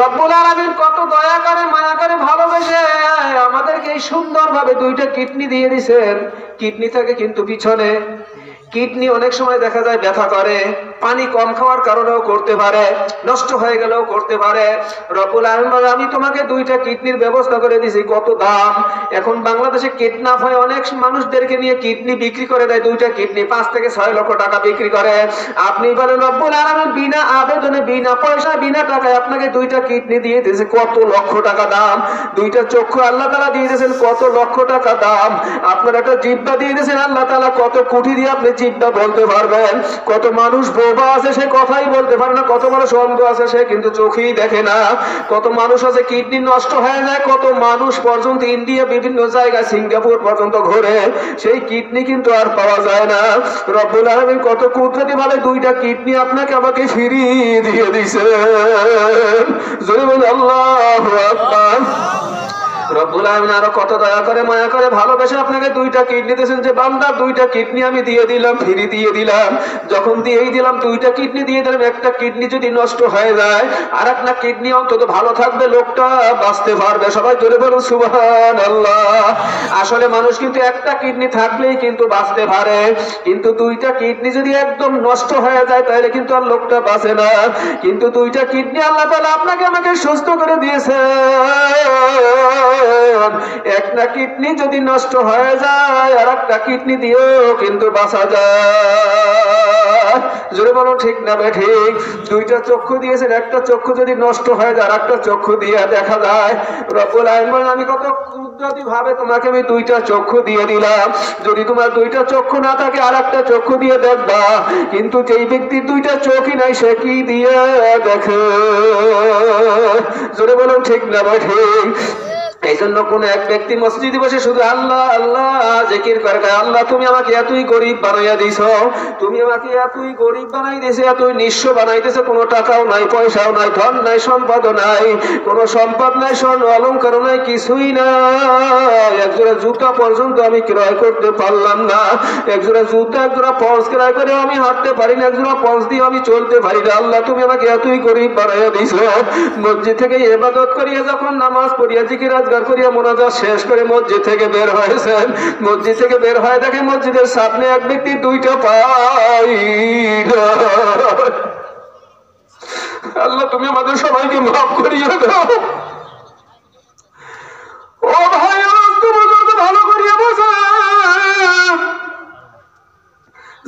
রব্বুল আলামিন কত দয়া করে, মায়া করে, ভালোবেসে আমাদেরকে এই সুন্দরভাবে দুইটা কিডনি দিয়ে দিয়েছেন। কিডনি থাকে কিন্তু পিছনে। কিডনি অনেক সময় দেখা যায় ব্যথা করে, পানি কম খাওয়ার কারণেও করতে পারে, নষ্ট হয়ে গেলেও করতে পারে। রব্বুল আলামিন বলে, আমি তোমাকে দুইটা কিডনির ব্যবস্থা করে দিয়েছি। কত দাম! এখন বাংলাদেশে কিডন্যাপ হয়, অনেক মানুষদেরকে নিয়ে কিডনি বিক্রি করে দেয়। দুইটা কিডনি 5 থেকে 6 লক্ষ টাকা বিক্রি করে। আপনি বলেন রব্বুল আলামিন বিনা আবেদনে, বিনা পয়সা, বিনা টাকায় আপনাকে দুইটা কিডনি দিয়ে দিয়েছে। কত লক্ষ টাকা দাম! দুইটা চক্ষু আল্লাহ তাআলা দিয়ে দিয়েছেন, কত লক্ষ টাকা দাম! আপনার একটা জিহ্বা দিয়ে দিয়েছেন আল্লাহ তাআলা, কত কোটি দিয়ে আপনি জিহ্বা বলতে পারবেন। কত মানুষ বোবা আছে, সে কথাই বলতে পারে না। কত মানুষ অন্ধ আছে, সে কিন্তু চোখেই দেখে না। কত মানুষ আছে কিডনি নষ্ট হয়ে যায়। কত মানুষ পর্যন্ত ইন্ডিয়া, বিভিন্ন জায়গায়, সিঙ্গাপুর পর্যন্ত ঘোরে, সেই কিডনি কিন্তু আর পাওয়া যায় না। রব্বুল আলামিন কত কুদরতি ভাবে দুইটা কিডনি আপনাকে আমাকে ফিরিয়ে দিয়ে দিয়েছেন। জোরে বলুন আল্লাহু আকবার। রব্বুল আলামিন আরো কত দয়া করে, মায়া করে, ভালোবেসে আপনাকে দুইটা কিডনি দিয়েছেন। যে বান্দা, দুইটা কিডনি আমি দিয়ে দিলাম, ফ্রি দিয়ে দিলাম। যখন দিয়েই দিলাম, দুইটা কিডনি দিয়ে দিলাম, একটা কিডনি যদি নষ্ট হয়ে যায়, আর একটা কিডনি অন্তত ভালো থাকবে, লোকটা বাঁচতে পারবে। সবাই জোরে বলুন সুবহানাল্লাহ। আসলে মানুষ কিন্তু একটা কিডনি থাকলেই কিন্তু বাঁচতে পারে, কিন্তু দুইটা কিডনি যদি একদম নষ্ট হয়ে যায়, তাহলে কিন্তু আর লোকটা বাঁচে না। কিন্তু দুইটা কিডনি আল্লাহ তাআলা আপনাকে আমাকে সুস্থ করে দিয়েছে। একটা কিডনি যদি নষ্ট হয়ে যায়, আর একটা কিডনি দিয়েও কিন্তু বাঁচা যায়। জোরে বলো ঠিক না ঠিক? দুইটা চক্ষু দিয়েছেন, একটা চক্ষু যদি নষ্ট হয়ে যায়, আর একটা চক্ষু দিয়ে দেখা যায়। রব্বুল আলামিন বলেন, আমি কত কুদরতি ভাবে তোমাকে আমি দুইটা চক্ষু দিয়ে দিলাম। যদি তোমার দুইটা চক্ষু না থাকে, আর একটা চক্ষু দিয়ে দেখবা। কিন্তু যেই ব্যক্তির দুইটা চোখই নাই, সে কি দিয়ে দেখে? জোরে বলুন ঠিক না ঠিক? এই জন্য কোন এক ব্যক্তি মসজিদে বসে শুধু আল্লাহ আল্লাহ জিকির করে, আল্লাহ তুমি আমাকে এতই গরিব বানাইয়া দিছো, তুমি আমাকে এতই গরিব বানাই দিয়েছো, এতই নিঃস্ব বানাই দিয়েছো, কোনো টাকাও নাই, পয়সাও নাই, ধন নাই, সম্পদও নাই, কোনো সম্পদ নাই, স্বর্ণ অলংকার নাই, কিছুই নাই। একজোড়া জুতা পর্যন্ত আমি ক্রয় করতে পারলাম না। একজোড়া জুতা, একজোড়া পঞ্চ ক্রয় করে আমি হাঁটতে পারি না, একজোড়া পঞ্চ দিয়ে আমি চলতে পারি না। আল্লাহ তুমি আমাকে এতই গরিব বানাইয়া দিছো। মসজিদ থেকে ইবাদত করিয়া, যখন নামাজ পড়িয়া, জিকির আজকার করিয়া, মোনাজাত শেষ করে মসজিদ থেকে বের হয়েছেন। মসজিদ থেকে বের হয়ে দেখে মসজিদের সামনে এক ব্যক্তি দুইটা পাই। আল্লাহ তুমি আমাদের সবাইকে মাফ করিয়া দাও। ও ভাই, তুমি ভালো করিয়া বসে,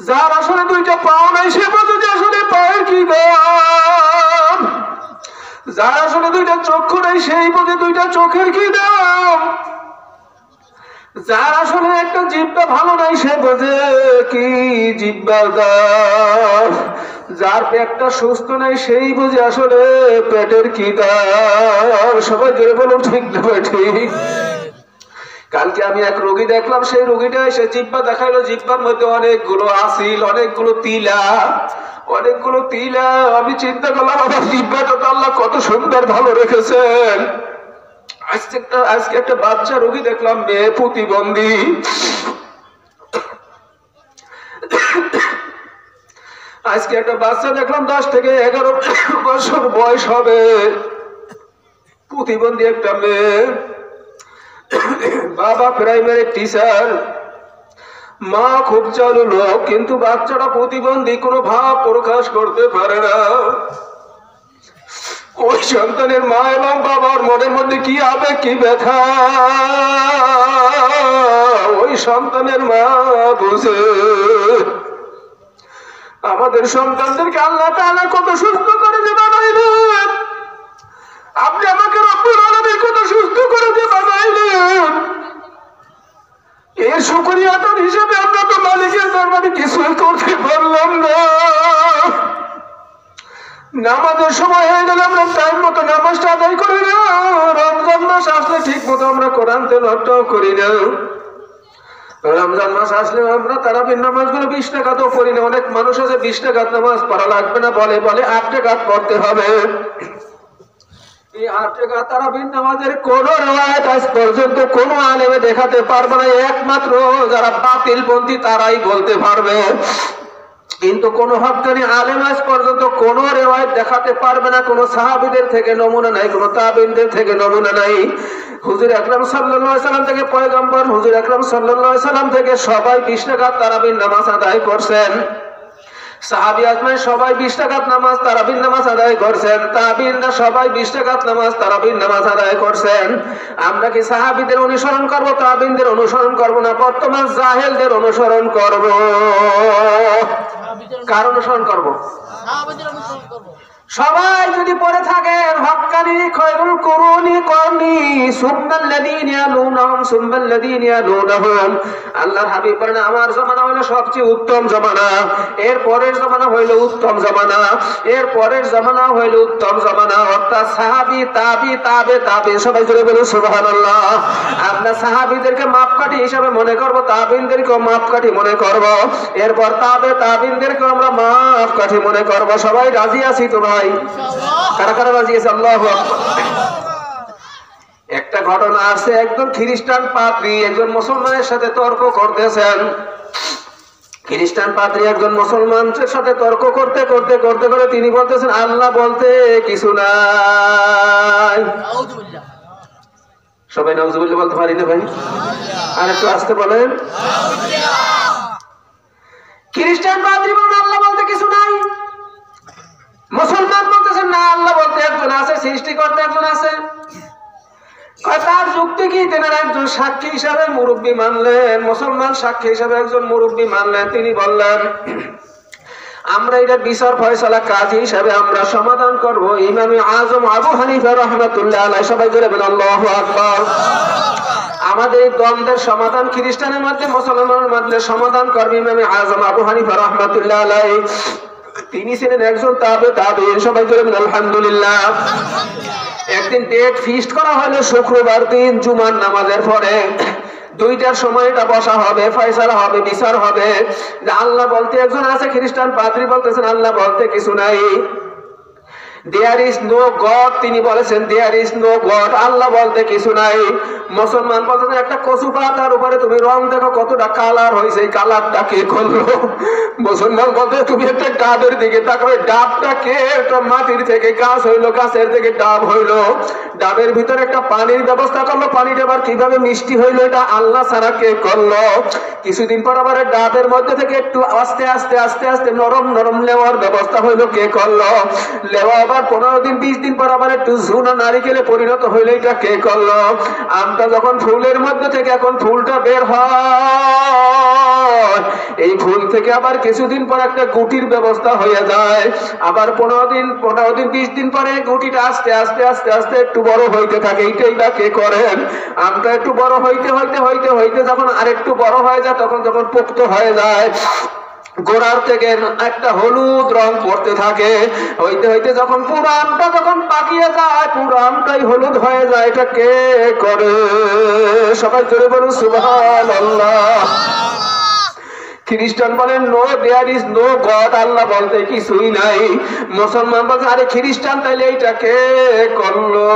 যার আসলে দুইটা পাও নাই, সে যদি আসলে পায়ের কি দাম? যার আসলে দুইটা চক্ষু নাই, সেই বোঝে দুইটা চোখের কি দাম? যার আসলে একটা জিহ্বা ভালো নাই, সে বোঝে কি জিহ্বার দাম? যার পেটটা সুস্থ নাই, সেই বোঝে আসলে পেটের কি দাম। সবাই জোরে বলুন ঠিক না ঠিক? কালকে আমি এক রোগী দেখলাম, সেই রোগীটা এসে জিহ্বা দেখাইলো, জিহ্বার মধ্যে অনেকগুলো আসিল, অনেকগুলো তিলা, অনেকগুলো তিলা। আমি চিন্তা করলাম, আমার জিহ্বাটা তো আল্লাহ কত সুন্দর ভালো রেখেছেন। আজকে একটা বাচ্চা রোগী দেখলাম, মেয়ে প্রতিবন্ধী। আজকে একটা বাচ্চা দেখলাম, 10 থেকে 11 বছর বয়স হবে, প্রতিবন্ধী একটা মেয়ে। বাবা প্রাইমারি টিচার, মা খুব চালু লোক, কিন্তু বাচ্চাটা প্রতিবন্ধী, কোনো ভাব প্রকাশ করতে পারে না। ওই সন্তানের মা এবং বাবার মনের মধ্যে কি আবেগ, কি ব্যথা, ওই সন্তানের মা বুঝে। আমাদের সন্তানদেরকে আল্লাহ তাআলা কত সুস্থ করে যে বানাইলেন। আপনি আমাকে রব্বুল আলামিন কত সুস্থ করে যে বানাইলেন। এর শুকরিয়া আদার হিসেবে আমরা তো মালিকের দরবারে কিছুই করতে পারলাম না। নামাজের সময় হয়ে গেলে আমরা টাইম মতো নামাজটা আদায় করি না। রমজান মাস আসলে ঠিক মতো আমরা কোরআন তেলাওয়াতটাও করি না। রমজান মাস আসলে আমরা তারাবির নামাজ গুলো 20 টাকাতেও পড়ি না। অনেক মানুষ আছে 20 টাকার নামাজ পড়া লাগবে না বলে 8 টাকা পড়তে হবে। এই 8 টাকা তারাবির নামাজের কোন রিওয়ায়াত আজ পর্যন্ত কোন আলেমে দেখাতে পারবে না। একমাত্র যারা বাতিলপন্থী তারাই বলতে পারবে। কিন্তু কোন হক্কানি আলেম আজ পর্যন্ত কোন রিওয়ায়াত দেখাতে পারবে না। কোন সাহাবীদের থেকে নমুনা নাই, কোন তাবিঈনদের থেকে নমুনা নাই। হুজুর আকরাম সাল্লাল্লাহু আলাইহি সাল্লাম থেকে পয়গম্বর হুজুর আকরাম সাল্লাল্লাহু আলাইহি সাল্লাম থেকে সবাই 20 টাকা তারাবির নামাজ আদায় করছেন। সাহাবী আজমাইন সবাই 20 টাকা নামাজ তারাবির নামাজ আদায় করছেন। তাবিঈনরা সবাই 20 টাকা নামাজ তারাবির নামাজ আদায় করছেন। আমরা কি সাহাবীদের অনুসরণ করব, তাবিঈনদের অনুসরণ করব না বর্তমান জাহেলদের অনুসরণ করব? কার অনুসরণ করব? সাহাবীদের অনুসরণ করব। সবাই যদি পড়ে থাকেন হক্কানি খয়রুল কুরুনি করনি সুন্নাল্লাযীনা ইয়ালুনহুম সুন্নাল্লাযীনা ইয়ালুনহুম। আল্লাহর হাবিব বলেন আমার জামানা হলো সবচেয়ে উত্তম জামানা, এর পরের জামানা হইল উত্তম জামানা, এর পরের জামানা হইল উত্তম জামানা। অর্থাৎ সাহাবী তাবি তাবে তাবে সবাই জোরে বলুন সুবহানাল্লাহ। আমরা সাহাবীদেরকে মাপকাঠি হিসাবে মনে করব, তাবিঈনদেরকেও মাপকাঠি মনে করব, এরপর তাবে তাবিঈনদেরকে আমরা মাপকাঠি মনে করব। সবাই রাজি আছি তো ভাই? কারা কারা রাজি আছে? আল্লাহু আকবার। একটা ঘটনা আছে, একজন খ্রিস্টান পাদ্রী একজন মুসলমানের সাথে তর্ক করতেছেন। খ্রিস্টান পাদ্রী একজন মুসলমানের সাথে তর্ক করতে করতে করতে করে তিনি বলতেছেন আল্লাহ বলতে কিছু নাই। সবাই নাউজুবিল্লাহ বলতে পারি না ভাই? আর একটু আসতে বলেন। খ্রিস্টান পাদ্রী বলেন আল্লাহ বলতে কিছু নাই। মুসলমান বলতেছেন না আল্লাহ বলতে একজন আছে, সৃষ্টিকর্তা একজন আছে। তার যুক্তি কি? তেনারা একজন সাক্ষী হিসাবে মুরব্বী মানলেন, মুসলমান সাক্ষী হিসাবে একজন মুরব্বী মানলেন। তিনি বললেন আমরা এটার বিচার ফয়সালা কাজী হিসাবে আমরা সমাধান করব ইমামে আজম আবু হানিফা রাহমাতুল্লাহ আলাইহি। সবাই জোরে বলেন আল্লাহু আকবার। আমাদের এই দ্বন্দ্বের সমাধান খ্রিস্টানের মধ্যে মুসলমানের মধ্যে সমাধান করবে ইমামে আজম আবু হানিফা রাহমাতুল্লাহ আলাইহি। তিনি ছিলেন একজন তাবেঈন। সবাই জোরে বলেন আলহামদুলিল্লাহ। একদিন ডেট ফিক্সড করা হলো শুক্রবার দিন জুমার নামাজের পরে 2টার সময় এটা বসা হবে, ফয়সালা হবে, বিচার হবে। যে আল্লাহ বলতে একজন আছে। খ্রিস্টান পাদ্রী বলতেছেন আল্লাহ বলতে কিছু নাই। There is no God, তিনি বলেছেন there is no God, আল্লাহ বলতে কিছু নাই। মুসলমান বলতেছেন একটা কচু পাতার উপরে তুমি রং দেখো কতটা কালার হয়েছে, এই কালারটা কে করলো? মুসলমান বলতে তুমি একটা ডাবের দিকে তাকাও, ডাবটা কে? একটা মাটির থেকে গাছ হইলো, গাছের থেকে ডাব হইলো, ডাবের ভিতরে একটা পানির ব্যবস্থা করলো, পানিটা আবার কিভাবে মিষ্টি হইলো এটা আল্লাহ ছাড়া কে করলো? কিছুদিন পর আবার ডাবের মধ্যে থেকে একটু আস্তে আস্তে আস্তে আস্তে নরম নরম লেওয়ার ব্যবস্থা হইলো, কে করলো? লেওয়া আবার 15 দিন 20 দিন পর আবার একটু ঝুনা নারিকেলে পরিণত হইলো, এটা কে করলো? আমটা যখন ফুলের মধ্যে থেকে এখন ফুলটা বের হয়, এই ফুল থেকে আবার কিছুদিন পর একটা গুটির ব্যবস্থা হয়ে যায়। আবার 15 দিন 20 দিন পরে গুটিটা আস্তে আস্তে আস্তে আস্তে একটু বড় হইতে থাকে, এইটাই বা কে করেন? আমটা একটু বড় হইতে হইতে হইতে হইতে যখন আরেকটু বড় হয়ে যায়, তখন যখন পোক্ত হয়ে যায়, গোড়ার থেকে একটা হলুদ রং পড়তে থাকে, হইতে হইতে যখন পুরো আমটা যখন পাকিয়ে যায়, পুরো আমটাই হলুদ হয়ে যায়, এটা কে করে? সবাই জোরে বলুন সুবহানাল্লাহ। খ্রিস্টান বলেন no there is no god, Allah বলতে কিছুই নাই। মুসলমান বলছে আরে খ্রিস্টান তাইলে এইটা কে করলো?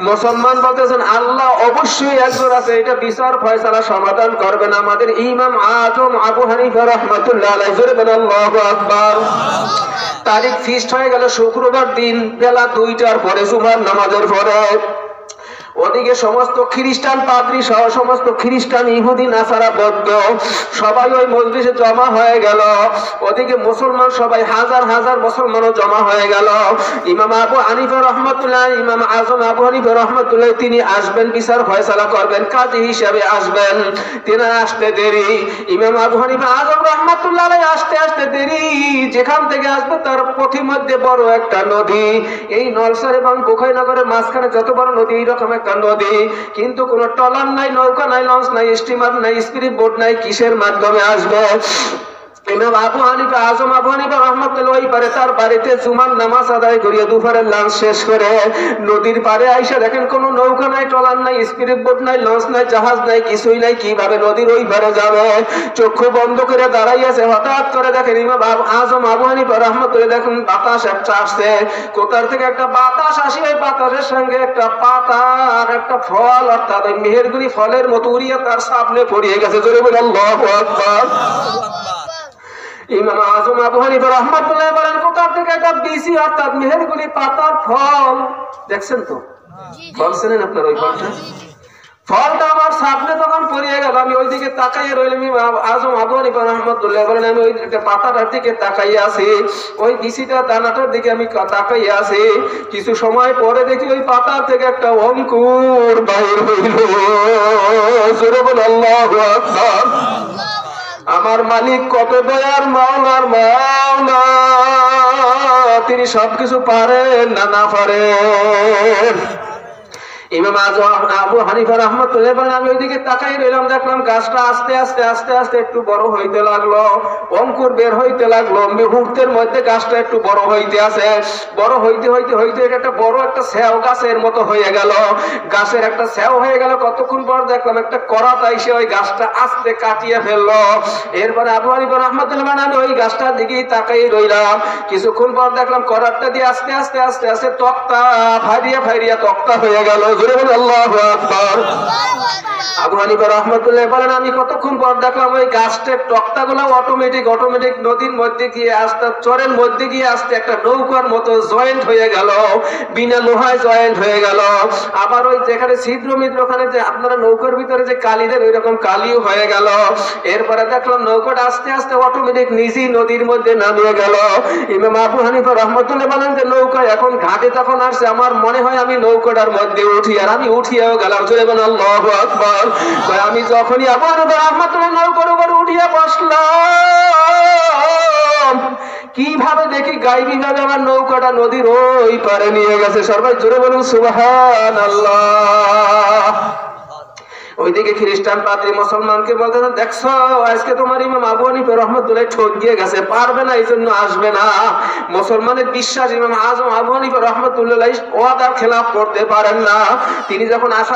মুসলমান বলতেছেন আল্লাহ অবশ্যই একজন আছে, এটা বিচার ফয়সালা সমাধান করবেন আমাদের ইমাম আজম আবু হানিফা রাহমাতুল্লাহ আলাইহি। জোরে বলেন আল্লাহু আকবার। তারিখ ফিক্সড হয়ে গেল শুক্রবার দিন বেলা 2টার পরে জুমার নামাজের পরে। ওদিকে সমস্ত খ্রিস্টান পাদ্রী সহ সমস্ত খ্রিস্টান ইহুদি নাসারা বৌদ্ধ সবাই ওই মজলিসে জমা হয়ে গেল। ওদিকে মুসলমান সবাই হাজার হাজার মুসলমানও জমা হয়ে গেল। ইমাম আবু হানিফা রহমতুল্লাহ, ইমাম আজম আবু হানিফা রহমতুল্লাহ তিনি আসবেন, বিচার ফয়সালা করবেন, কাজী হিসাবে আসবেন। তিনি আসতে দেরি, ইমাম আবু হানিফা আজম রহমতুল্লাহ আসতে আসতে দেরি। যেখান থেকে আসবে তার পথিমধ্যে বড় একটা নদী, এই নলসার এবং বোখাইনগরের মাঝখানে যত বড় নদী এইরকম একটা নদী, কিন্তু কোনো ট্রলার নাই, নৌকা নাই, লঞ্চ নাই, স্টিমার নাই, স্পিড বোট নাই, কিসের মাধ্যমে আসবে? ইমাম আবু হানিফা, আজম আবু হানিফা রাহমাতুল্লাহ ওই পারে তার বাড়িতে জুমার নামাজ আদায় করিয়ে দুপুরের লাঞ্চ শেষ করে নদীর পারে আইসা দেখেন কোনো নৌকা নাই, ট্রলার নাই, স্পিড বোট নাই, লঞ্চ নাই, জাহাজ নাই, কিছুই নাই, কিভাবে নদীর ওই পারে যাবে? চক্ষু বন্ধ করে দাঁড়াইয়াছে, হঠাৎ করে দেখেন ইমাম আজম আবু হানিফা রাহমাতুল্লাহ দেখুন বাতাস একটা আসছে, কোথার থেকে একটা বাতাস আসি, ওই বাতাসের সঙ্গে একটা পাতা আর একটা ফল, অর্থাৎ ওই মেহেরগুলি ফলের মতো উড়িয়ে তার সামনে পড়িয়ে গেছে। জোরে বলে আল্লাহু আকবার। ইমাম আজম আবু হানিফা রাহমাতুল্লাহ বলেন কোথা থেকে একটা বিসি অর্থাৎ মেহেরগুলি পাতার ফল দেখছেন তো? ফল চেনেন আপনার? ওই ফলটা, ফলটা আমার সামনে তখন পড়িয়ে গেল, আমি ওই দিকে তাকাইয়ে রইলাম। আজম আবু হানিফা রাহমাতুল্লাহ বলেন আমি ওই পাতাটার দিকে তাকাইয়ে আছি, ওই বিসিটা দানাটার দিকে আমি তাকাইয়ে আছি। কিছু সময় পরে দেখি ওই পাতার থেকে একটা অঙ্কুর বাহির হইল। জোরে বল আল্লাহু আকবার। আমার মালিক কত দয়ার মাওলার মাওলা, তিনি সবকিছু পারেন না পারেন। ইমাম আবু হানিফা রাহমাতুল্লাহ বলেন আমি ওইদিকে তাকাই রইলাম, দেখলাম গাছটা আস্তে আস্তে আস্তে আস্তে একটু বড় হইতে লাগলো, অঙ্কুর বের হইতে লাগলো, মুহূর্তের মধ্যে গাছটা একটু বড় হইতে আছে, বড় হইতে হইতে হইতে একটা বড় একটা স্যাও গাছের মতো হয়ে গেল, গাছের একটা স্যাও হয়ে গেল। কতক্ষণ পর দেখলাম একটা করাত আইসে ওই গাছটা আস্তে কাটিয়ে ফেললো। এরপরে আবু হানিফা রাহমাতুল্লাহ বলেন আমি ওই গাছটার দিকেই তাকাই রইলাম। কিছুক্ষণ পর দেখলাম করাতটা দিয়ে আস্তে আস্তে আস্তে আস্তে তক্তা ফাইরিয়া ফাইরিয়া তক্তা হয়ে গেল। আল্লাহু আকবার। আবু হানিফা রাহমাতুল্লাহ বলেন আমি কতক্ষণ পর দেখলাম ওই গাছটার তক্তাগুলো অটোমেটিক নদীর মধ্যে গিয়ে আস্তে, চরের মধ্যে গিয়ে আস্তে একটা নৌকার মতো জয়েন্ট হয়ে গেল, বিনা লোহায় জয়েন্ট হয়ে গেল। আবার ওই যেখানে ছিদ্র মিদ্র ওখানে যে আপনারা নৌকার ভিতরে যে কালি দেন ওই রকম কালিও হয়ে গেল। এরপরে দেখলাম নৌকাটা আস্তে আস্তে অটোমেটিক নিজেই নদীর মধ্যে নামিয়ে গেল। ইমাম আবু হানিফা রাহমাতুল্লাহ বলেন যে নৌকা এখন ঘাটে তখন আসছে, আমার মনে হয় আমি নৌকাটার মধ্যে উঠি, আর আমি উঠিয়াও গেলাম। জোরে বলেন আল্লাহু আকবার। আমি যখনই আবু হানিফা রাহমাতুল্লাহ নৌকার উপর উঠিয়া বসলাম, কিভাবে দেখি গায়েবী ভাবে আমার নৌকাটা নদীর ওই পারে নিয়ে গেছে। সবাই জোরে বলুন সুবহানাল্লাহ। ওইদিকে খ্রিস্টান পাদ্রী মুসলমানকে বলতেছে দেখছো আজকে তোমার ইমাম আবু হানিফা রাহমাতুল্লাহ ঠকিয়ে গেছে, পারবে না, এই জন্য আসবে না। মুসলমানের বিশ্বাস ইমাম আজম আবু হানিফা রাহমাতুল্লাহ ওয়াদার খেলাফ করতে পারেন না। তিনি যখন আসা